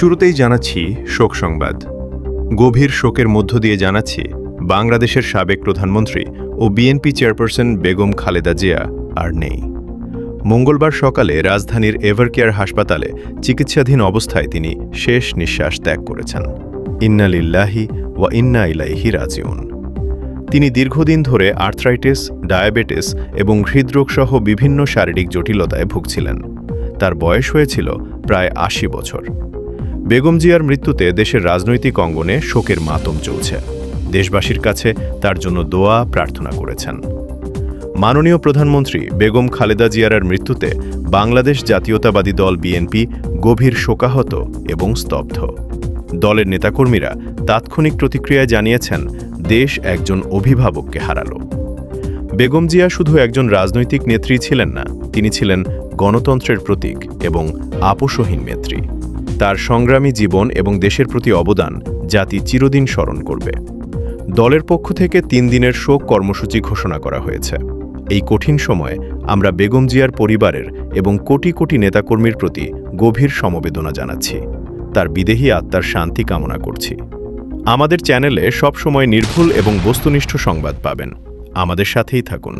শুরুতেই জানাচ্ছি শোক সংবাদ। গভীর শোকের মধ্য দিয়ে জানাচ্ছি বাংলাদেশের সাবেক প্রধানমন্ত্রী ও বিএনপি চেয়ারপারসন বেগম খালেদা জিয়া আর নেই। মঙ্গলবার সকালে রাজধানীর এভারকেয়ার হাসপাতালে চিকিৎসাধীন অবস্থায় তিনি শেষ নিঃশ্বাস ত্যাগ করেছেন। ইন্না লিল্লাহি ওয়া ইন্না ইলাইহি রাজিউন। তিনি দীর্ঘদিন ধরে আর্থ্রাইটিস, ডায়াবেটিস এবং হৃদরোগসহ বিভিন্ন শারীরিক জটিলতায় ভুগছিলেন। তার বয়স হয়েছিল প্রায় ৮০ বছর। বেগম জিয়ার মৃত্যুতে দেশের রাজনৈতিক অঙ্গনে শোকের মাতম চলছে। দেশবাসীর কাছে তার জন্য দোয়া প্রার্থনা করেছেন। মাননীয় প্রধানমন্ত্রী বেগম খালেদা জিয়ার মৃত্যুতে বাংলাদেশ জাতীয়তাবাদী দল বিএনপি গভীর শোকাহত এবং স্তব্ধ। দলের নেতাকর্মীরা তাৎক্ষণিক প্রতিক্রিয়ায় জানিয়েছেন, দেশ একজন অভিভাবককে হারালো। বেগম জিয়া শুধু একজন রাজনৈতিক নেত্রী ছিলেন না, তিনি ছিলেন গণতন্ত্রের প্রতীক এবং আপোষহীন নেত্রী। তার সংগ্রামী জীবন এবং দেশের প্রতি অবদান জাতি চিরদিন স্মরণ করবে। দলের পক্ষ থেকে ৩ দিনের শোক কর্মসূচি ঘোষণা করা হয়েছে। এই কঠিন সময়ে আমরা বেগম জিয়ার পরিবারের এবং কোটি কোটি নেতাকর্মীর প্রতি গভীর সমবেদনা জানাচ্ছি। তার বিদেহী আত্মার শান্তি কামনা করছি। আমাদের চ্যানেলে সবসময় নির্ভুল এবং বস্তুনিষ্ঠ সংবাদ পাবেন। আমাদের সাথেই থাকুন।